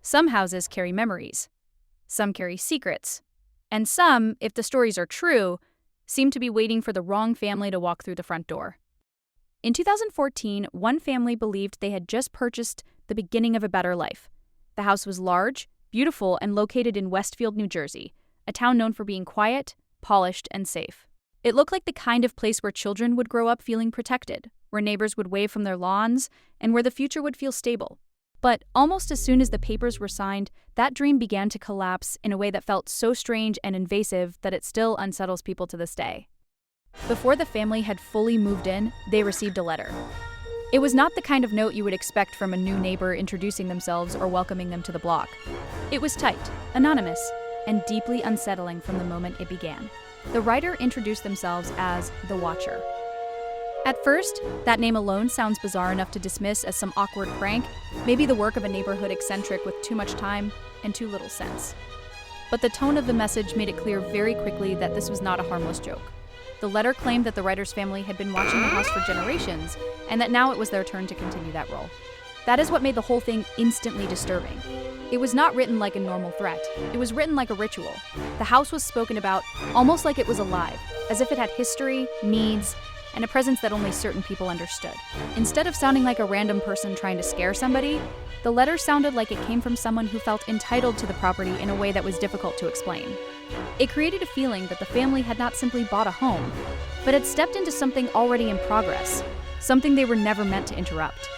Some houses carry memories. Some carry secrets. And some, if the stories are true, seem to be waiting for the wrong family to walk through the front door. In 2014, one family believed they had just purchased the beginning of a better life. The house was large, beautiful, and located in Westfield, New Jersey, a town known for being quiet, polished, and safe. It looked like the kind of place where children would grow up feeling protected, where neighbors would wave from their lawns, and where the future would feel stable. But almost as soon as the papers were signed, that dream began to collapse in a way that felt so strange and invasive that it still unsettles people to this day. Before the family had fully moved in, they received a letter. It was not the kind of note you would expect from a new neighbor introducing themselves or welcoming them to the block. It was typed, anonymous, and deeply unsettling from the moment it began. The writer introduced themselves as the Watcher. At first, that name alone sounds bizarre enough to dismiss as some awkward prank, maybe the work of a neighborhood eccentric with too much time and too little sense. But the tone of the message made it clear very quickly that this was not a harmless joke. The letter claimed that the writer's family had been watching the house for generations, and that now it was their turn to continue that role. That is what made the whole thing instantly disturbing. It was not written like a normal threat. It was written like a ritual. The house was spoken about almost like it was alive, as if it had history, needs, and a presence that only certain people understood. Instead of sounding like a random person trying to scare somebody, the letter sounded like it came from someone who felt entitled to the property in a way that was difficult to explain. It created a feeling that the family had not simply bought a home, but had stepped into something already in progress, something they were never meant to interrupt.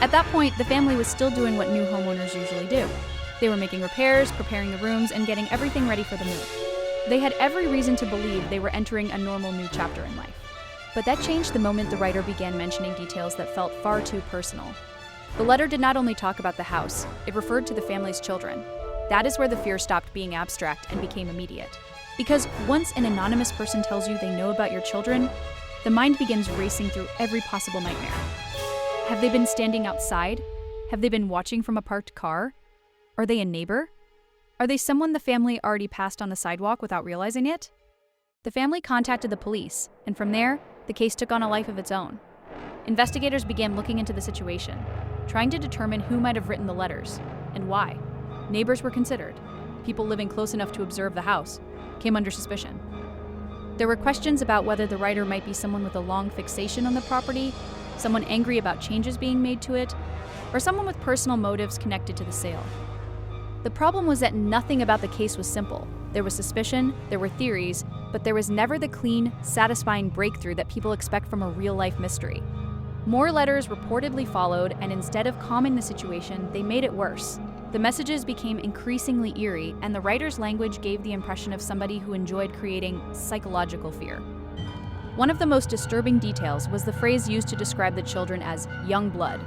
At that point, the family was still doing what new homeowners usually do. They were making repairs, preparing the rooms, and getting everything ready for the move. They had every reason to believe they were entering a normal new chapter in life. But that changed the moment the writer began mentioning details that felt far too personal. The letter did not only talk about the house, it referred to the family's children. That is where the fear stopped being abstract and became immediate. Because once an anonymous person tells you they know about your children, the mind begins racing through every possible nightmare. Have they been standing outside? Have they been watching from a parked car? Are they a neighbor? Are they someone the family already passed on the sidewalk without realizing it? The family contacted the police, and from there, the case took on a life of its own. Investigators began looking into the situation, trying to determine who might have written the letters, and why. Neighbors were considered. People living close enough to observe the house came under suspicion. There were questions about whether the writer might be someone with a long fixation on the property, someone angry about changes being made to it, or someone with personal motives connected to the sale. The problem was that nothing about the case was simple. There was suspicion, there were theories, but there was never the clean, satisfying breakthrough that people expect from a real-life mystery. More letters reportedly followed, and instead of calming the situation, they made it worse. The messages became increasingly eerie, and the writer's language gave the impression of somebody who enjoyed creating psychological fear. One of the most disturbing details was the phrase used to describe the children as young blood.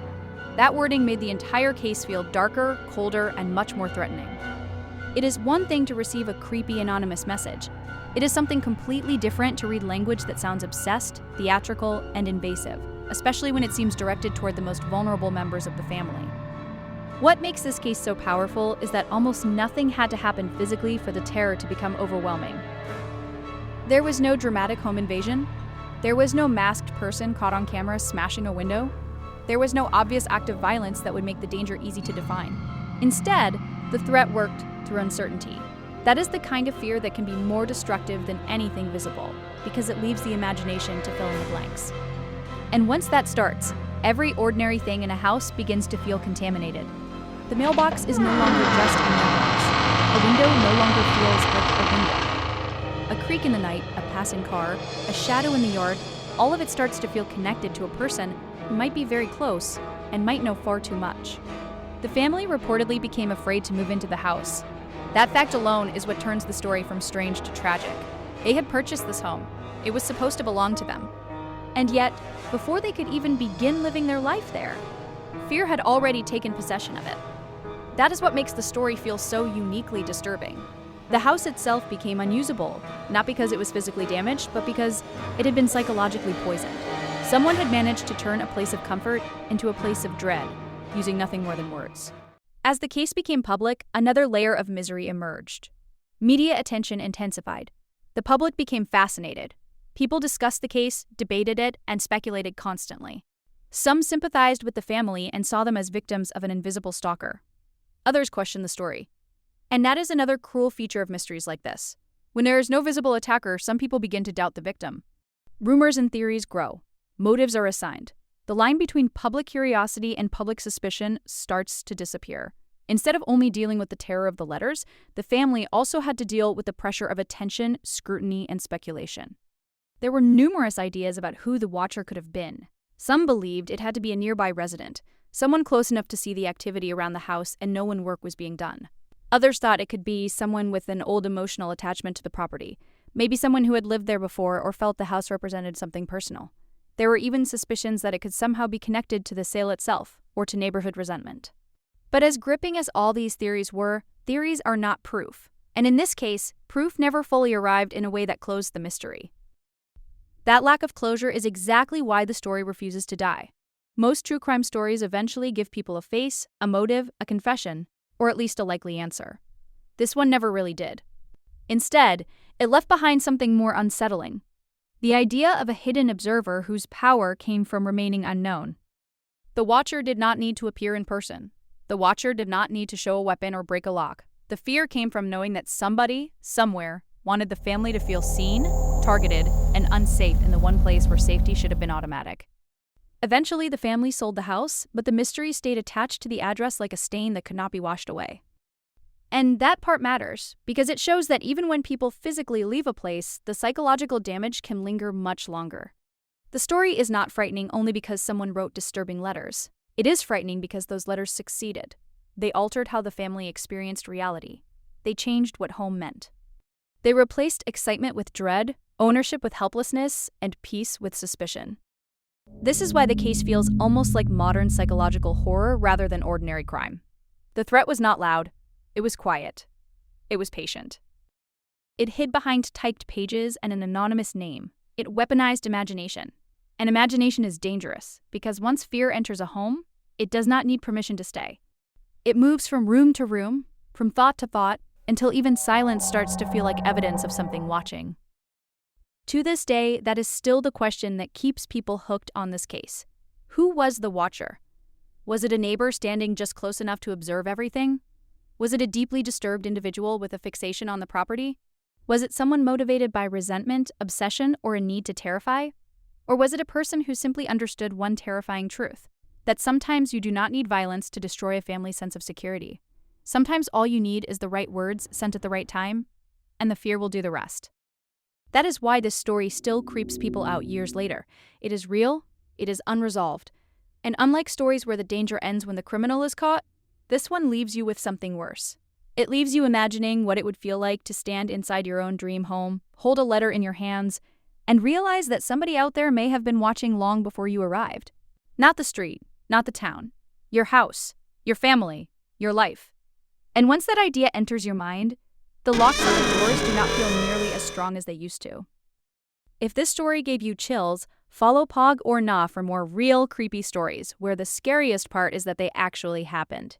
That wording made the entire case feel darker, colder, and much more threatening. It is one thing to receive a creepy anonymous message. It is something completely different to read language that sounds obsessed, theatrical, and invasive, especially when it seems directed toward the most vulnerable members of the family. What makes this case so powerful is that almost nothing had to happen physically for the terror to become overwhelming. There was no dramatic home invasion. There was no masked person caught on camera smashing a window. There was no obvious act of violence that would make the danger easy to define. Instead, the threat worked through uncertainty. That is the kind of fear that can be more destructive than anything visible, because it leaves the imagination to fill in the blanks. And once that starts, every ordinary thing in a house begins to feel contaminated. The mailbox is no longer just a mailbox. A window no longer feels like a window. A creak in the night, a passing car, a shadow in the yard, all of it starts to feel connected to a person who might be very close and might know far too much. The family reportedly became afraid to move into the house. That fact alone is what turns the story from strange to tragic. They had purchased this home. It was supposed to belong to them. And yet, before they could even begin living their life there, fear had already taken possession of it. That is what makes the story feel so uniquely disturbing. The house itself became unusable, not because it was physically damaged, but because it had been psychologically poisoned. Someone had managed to turn a place of comfort into a place of dread, using nothing more than words. As the case became public, another layer of misery emerged. Media attention intensified. The public became fascinated. People discussed the case, debated it, and speculated constantly. Some sympathized with the family and saw them as victims of an invisible stalker. Others question the story. And that is another cruel feature of mysteries like this. When there is no visible attacker, some people begin to doubt the victim. Rumors and theories grow. Motives are assigned. The line between public curiosity and public suspicion starts to disappear. Instead of only dealing with the terror of the letters, the family also had to deal with the pressure of attention, scrutiny, and speculation. There were numerous ideas about who the watcher could have been. Some believed it had to be a nearby resident, someone close enough to see the activity around the house and know when work was being done. Others thought it could be someone with an old emotional attachment to the property, maybe someone who had lived there before or felt the house represented something personal. There were even suspicions that it could somehow be connected to the sale itself or to neighborhood resentment. But as gripping as all these theories were, theories are not proof. And in this case, proof never fully arrived in a way that closed the mystery. That lack of closure is exactly why the story refuses to die. Most true crime stories eventually give people a face, a motive, a confession, or at least a likely answer. This one never really did. Instead, it left behind something more unsettling. The idea of a hidden observer whose power came from remaining unknown. The watcher did not need to appear in person. The watcher did not need to show a weapon or break a lock. The fear came from knowing that somebody, somewhere, wanted the family to feel seen, targeted, and unsafe in the one place where safety should have been automatic. Eventually, the family sold the house, but the mystery stayed attached to the address like a stain that could not be washed away. And that part matters, because it shows that even when people physically leave a place, the psychological damage can linger much longer. The story is not frightening only because someone wrote disturbing letters. It is frightening because those letters succeeded. They altered how the family experienced reality. They changed what home meant. They replaced excitement with dread, ownership with helplessness, and peace with suspicion. This is why the case feels almost like modern psychological horror rather than ordinary crime. The threat was not loud. It was quiet. It was patient. It hid behind typed pages and an anonymous name. It weaponized imagination. And imagination is dangerous, because once fear enters a home, it does not need permission to stay. It moves from room to room, from thought to thought, until even silence starts to feel like evidence of something watching. To this day, that is still the question that keeps people hooked on this case. Who was the watcher? Was it a neighbor standing just close enough to observe everything? Was it a deeply disturbed individual with a fixation on the property? Was it someone motivated by resentment, obsession, or a need to terrify? Or was it a person who simply understood one terrifying truth, that sometimes you do not need violence to destroy a family's sense of security? Sometimes all you need is the right words sent at the right time, and the fear will do the rest. That is why this story still creeps people out years later. It is real, it is unresolved, and unlike stories where the danger ends when the criminal is caught, this one leaves you with something worse. It leaves you imagining what it would feel like to stand inside your own dream home, hold a letter in your hands, and realize that somebody out there may have been watching long before you arrived. Not the street, not the town, your house, your family, your life. And once that idea enters your mind, the locks on the doors do not feel nearly as strong as they used to. If this story gave you chills, follow Pog or Na for more real creepy stories, where the scariest part is that they actually happened.